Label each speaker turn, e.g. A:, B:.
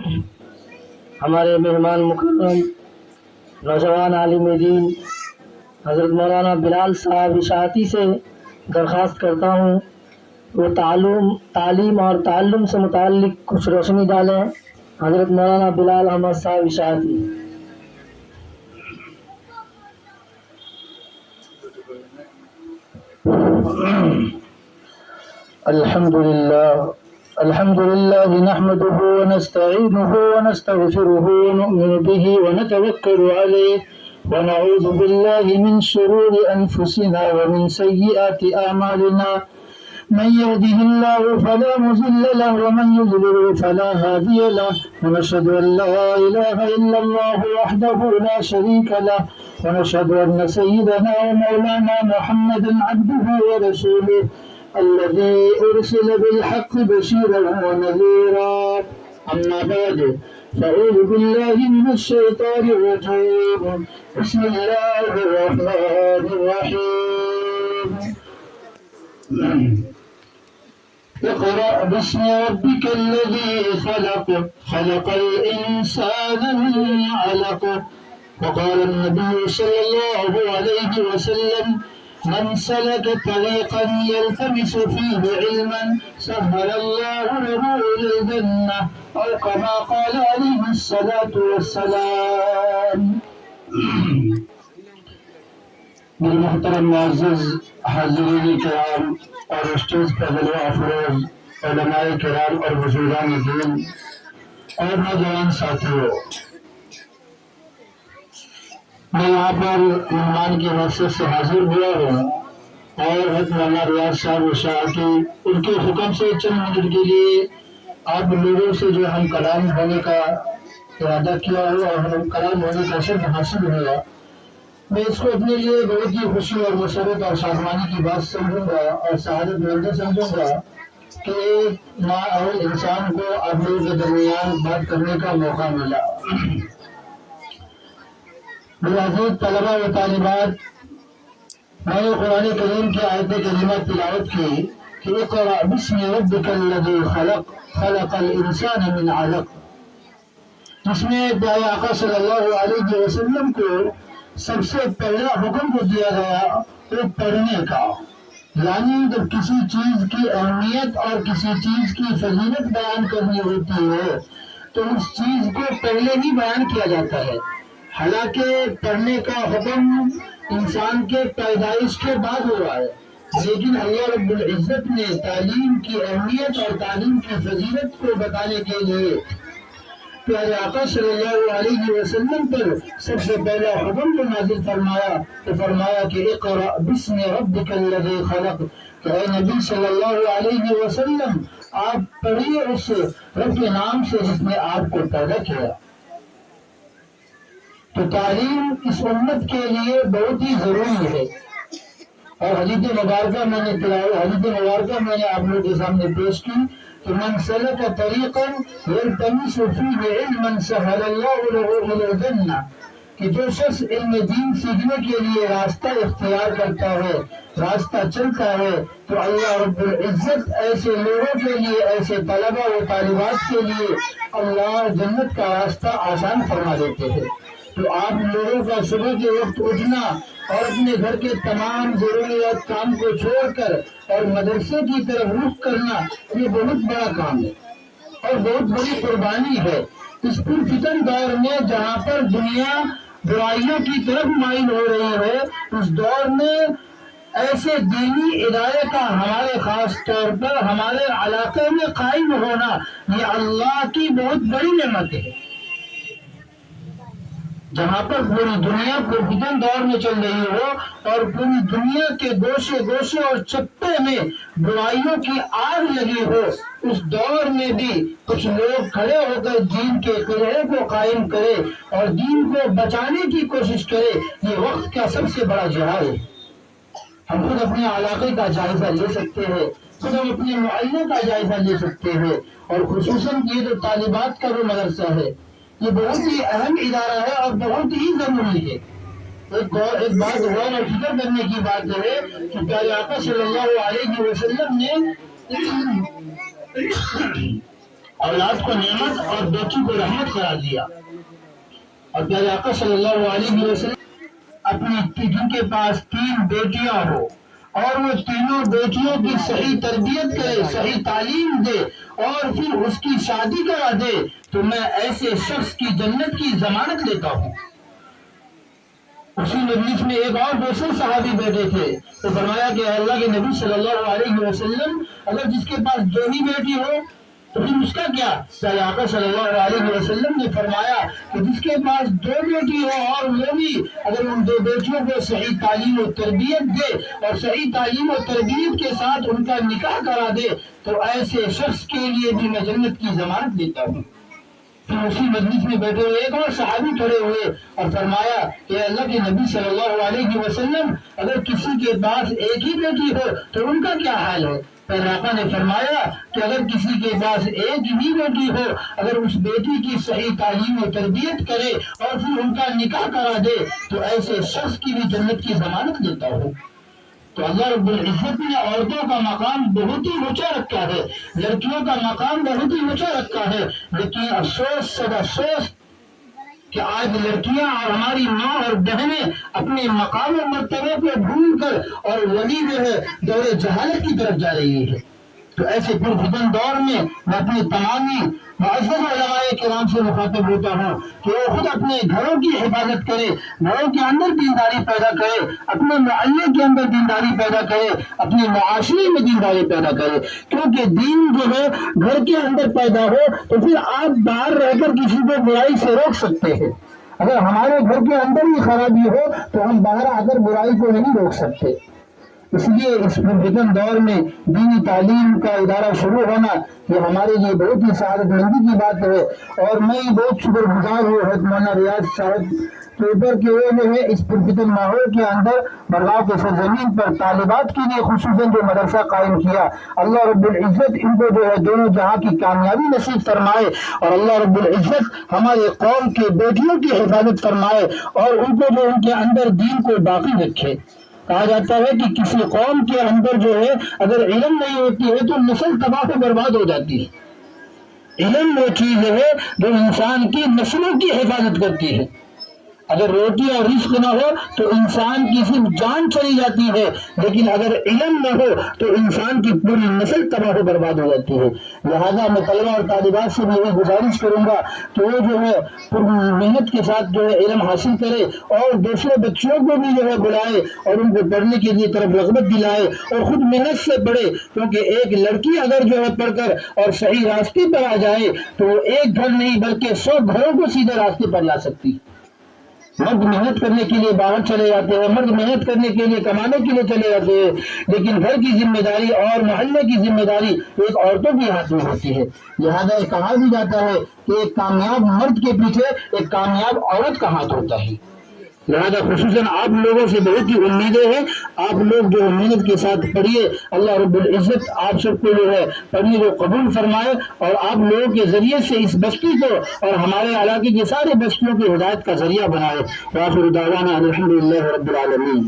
A: ہمارے مہمان مکرم نوجوان عالم دین حضرت مولانا بلال صاحب اشاعتی سے درخواست کرتا ہوں وہ تعلیم اور تعلم سے متعلق کچھ روشنی ڈالیں. حضرت مولانا بلال احمد صاحب اشاعتی. الحمد لله نحمده ونستعينه ونستغفره ونؤمن به ونتوكل عليه ونعوذ بالله من شرور أنفسنا ومن سيئات أعمالنا من يهده الله فلا مضل له ومن يضلل فلا هادي له ونشهد أن لا إله إلا الله وحده لا شريك له ونشهد أن سيدنا ومولانا محمدا عبده ورسوله الذي أرسل بالحق بشيرا ونذيرا. أما بعد فأعوذ بالله من الشيطان الرجيم. بسم الله الرحمن الرحيم. اقرأ باسم ربك الذي خلق خلق الإنسان من علق. وقال النبي صلى الله عليه وسلم من سلك طريقا يلتمس فيه علما سهل الله له إلى الجنة أو كما قال عليه الصلاة والسلام. میرے محترم معزز حاضرین کرام اور اسٹیج پر جلوہ افروز علماء کرام اور بزرگان دین اور نوجوان ساتھیوں، میں یہاں پر مہمان کی حیثیت سے حاضر ہوا ہوں اور حضرت مولانا ریاض صاحب اشاعتی ان کے حکم سے چند منٹ کے لیے آپ لوگوں سے جو ہم کلام ہونے کا ارادہ کیا ہوا اور ہم کلام ہونے کا شرف حاصل ہوا، میں اس کو اپنے لیے بہت ہی خوشی اور مسرت اور شادمانی کی بات سمجھوں گا اور سعادت مند سمجھوں گا کہ نااہل انسان کو آپ لوگوں کے درمیان بات کرنے کا موقع ملا. میرے عزیز طلبہ و طالبات، میں نے قرآن کریم کی آیت کریمہ تلاوت کی کہ اقرأ باسم ربک الذی خلق خلق الانسان من علق، جس میں پیارے آقا صلی اللہ علیہ وسلم کو سب سے پہلا حکم کو دیا گیا وہ پڑھنے کا. یعنی جب کسی چیز کی اہمیت اور کسی چیز کی فضیلت بیان کرنی ہوتی ہے تو اس چیز کو پہلے ہی بیان کیا جاتا ہے. حالانکہ پڑھنے کا حکم انسان کے پیدائش کے بعد ہوا ہے، لیکن اللہ رب العزت نے تعلیم کی اہمیت اور تعلیم کی فضیلت کو بتانے کے لیے پیارے آقا صلی اللہ علیہ وسلم پر سب سے پہلا حکم کو نازل فرمایا تو فرمایا کہ اقرأ باسم ربک الذی خلق، کہ اے نبی صلی اللہ علیہ وسلم آپ پڑھیے اس رب کے نام سے جس نے آپ کو پیدا کیا. تو تعلیم اس امت کے لیے بہت ہی ضروری ہے اور حدیث مبارکہ میں نے آپ لوگوں کے سامنے پیش کی کہ من سلک طریقا یلتمس فیہ علما سہل اللہ له الى الجنہ، کہ جو شخص علم دین سیکھنے کے لیے راستہ اختیار کرتا ہے، راستہ چلتا ہے، تو اللہ رب العزت ایسے لوگوں کے لیے، ایسے طلبہ و طالبات کے لیے اللہ جنت کا راستہ آسان فرما دیتے ہیں. تو آپ لوگوں کا صبح کے وقت اٹھنا اور اپنے گھر کے تمام ضروریات کام کو چھوڑ کر اور مدرسے کی طرف رخ کرنا یہ بہت بڑا کام ہے اور بہت بڑی قربانی ہے. اس پرفتن دور میں جہاں پر دنیا برائیوں کی طرف مائل ہو رہی ہے، اس دور میں ایسے دینی ادارے کا ہمارے خاص طور پر ہمارے علاقے میں قائم ہونا یہ اللہ کی بہت بڑی نعمت ہے. جہاں پر پوری دنیا پرفتن دور میں چل رہی ہو اور پوری دنیا کے گوشے گوشے اور چپے میں برائیوں کی آگ لگی ہو، اس دور میں بھی کچھ لوگ کھڑے ہو کر دین کے قلعے کو قائم کرے اور دین کو بچانے کی کوشش کرے، یہ وقت کا سب سے بڑا جہاد ہے. ہم خود اپنے علاقے کا جائزہ لے سکتے ہیں، خود ہم اپنے معلّے کا جائزہ لے سکتے ہیں اور خصوصاً یہ جو طالبات کا جو مدرسہ ہے یہ بہت ہی اہم ادارہ ہے اور بہت ہی ضروری ہے. ایک بات غور اور فکر کرنے کی بات ہے کہ پیارے آقا صلی اللہ علیہ وسلم نے اولاد کو نعمت اور بیٹی کو رحمت قرار دیا۔ اور پیارے آقا صلی اللہ علیہ وسلم جن کے پاس 3 بیٹیاں ہو اور وہ تینوں بیٹیوں کی صحیح تربیت کرے، صحیح تعلیم دے اور پھر اس کی شادی کرا دے تو میں ایسے شخص کی جنت کی ضمانت لیتا ہوں۔ اسی مجلس میں ایک اور دوسرے صحابی بیٹھے تھے تو فرمایا کہ اللہ کے نبی صلی اللہ علیہ وسلم اگر جس کے پاس 2 ہی بیٹی ہو تو پھر اس کا کیا؟ پیارے آقا صلی اللہ علیہ وسلم نے فرمایا کہ جس کے پاس 2 بیٹی ہو اور وہ بھی اگر ان 2 بیٹیوں کو صحیح تعلیم و تربیت دے اور صحیح تعلیم و تربیت کے ساتھ ان کا نکاح کرا دے تو ایسے شخص کے لیے بھی میں جنت کی ضمانت دیتا ہوں۔ پھر اسی مجلس میں بیٹھے ہوئے ایک اور صحابی کھڑے ہوئے اور فرمایا کہ اللہ کے نبی صلی اللہ علیہ وسلم اگر کسی کے پاس ایک ہی بیٹی ہو تو ان کا کیا حال ہے؟ پھر آقا نے فرمایا کہ اگر کسی کے پاس ایک ہی بیٹی ہو اگر اس بیٹی کی صحیح تعلیم و تربیت کرے اور پھر ان کا نکاح کرا دے تو ایسے شخص کی بھی جنت کی ضمانت دیتا ہوں۔ تو اللہ رب العزت نے عورتوں کا مقام بہت ہی اونچا رکھا ہے، لڑکیوں کا مقام بہت ہی اونچا رکھا ہے، لیکن افسوس سب افسوس کہ آج لڑکیاں اور ہماری ماں اور بہنیں اپنے مقام و مرتبے کو بھول کر اور وہی جو ہے دور جہالت کی طرف جا رہی ہے۔ تو ایسے پرفتن دور میں اپنے تمامی معزز علماء کرام سے مخاطب ہوتا ہوں کہ وہ خود اپنے گھروں کی حفاظت کرے، گھروں کے اندر دینداری پیدا کرے، اپنے محلے کے اندر دینداری پیدا کرے، اپنے معاشرے میں دینداری پیدا کرے، کیونکہ دین جو ہے گھر کے اندر پیدا ہو تو پھر آپ باہر رہ کر کسی کو برائی سے روک سکتے ہیں۔ اگر ہمارے گھر کے اندر ہی خرابی ہو تو ہم باہر آ کر برائی کو نہیں روک سکتے۔ اس لیے اس پرفتن دور میں دینی تعلیم کا ادارہ شروع ہونا یہ ہمارے لیے بہت ہی سعادت مندی کی بات ہے، اور میں بہت شکر گزار ہوں حضرت مولانا ریاض صاحب کے اوپر کہ وہ جو ہے اس پرفتن ماحول کے اندر برگاہ کے سرزمین پر طالبات کے لیے خصوصاً جو مدرسہ قائم کیا، اللہ رب العزت ان کو جو ہے دونوں جہاں کی کامیابی نصیب فرمائے، اور اللہ رب العزت ہمارے قوم کے بیٹیوں کی حفاظت فرمائے اور ان کو جو ان کے اندر دین کو باقی رکھے۔ کہا جاتا ہے کہ کسی قوم کے اندر جو ہے اگر علم نہیں ہوتی ہے تو نسل تباہ و برباد ہو جاتی ہے۔ علم وہ چیز ہے جو انسان کی نسلوں کی حفاظت کرتی ہے۔ اگر روٹی اور رزق نہ ہو تو انسان کی صرف جان چلی جاتی ہے، لیکن اگر علم نہ ہو تو انسان کی پوری نسل تباہ و برباد ہو جاتی ہے۔ لہذا میں طلبہ اور طالبات سے بھی یہی گزارش کروں گا کہ وہ جو ہے محنت کے ساتھ جو ہے علم حاصل کرے اور دوسرے بچوں کو بھی جو ہے بلائے اور ان کو پڑھنے کے لیے طرف رغبت دلائے اور خود محنت سے پڑھے، کیونکہ ایک لڑکی اگر جو ہے پڑھ کر اور صحیح راستے پر آ جائے تو وہ ایک گھر نہیں بلکہ 100 گھروں کو سیدھے راستے پر لا سکتی ہے۔ مرد محنت کرنے کے لیے باہر چلے جاتے ہیں، مرد محنت کرنے کے لیے کمانے کے لیے چلے جاتے ہیں، لیکن گھر کی ذمہ داری اور محلے کی ذمہ داری ایک عورتوں کے ہاتھ میں ہوتی ہے۔ لہذا یہ کہا بھی جاتا ہے کہ ایک کامیاب مرد کے پیچھے ایک کامیاب عورت کا ہاتھ ہوتا ہے۔ لہذا خصوصاً آپ لوگوں سے بہت ہی امیدیں ہیں، آپ لوگ جو محنت کے ساتھ پڑھیے، اللہ رب العزت آپ سب کو جو ہے پڑھنے کو قبول فرمائے اور آپ لوگوں کے ذریعے سے اس بستی کو اور ہمارے علاقے کی سارے بستیوں کی ہدایت کا ذریعہ بنائے۔ وآخر دعوانا الحمدللہ رب العالمین۔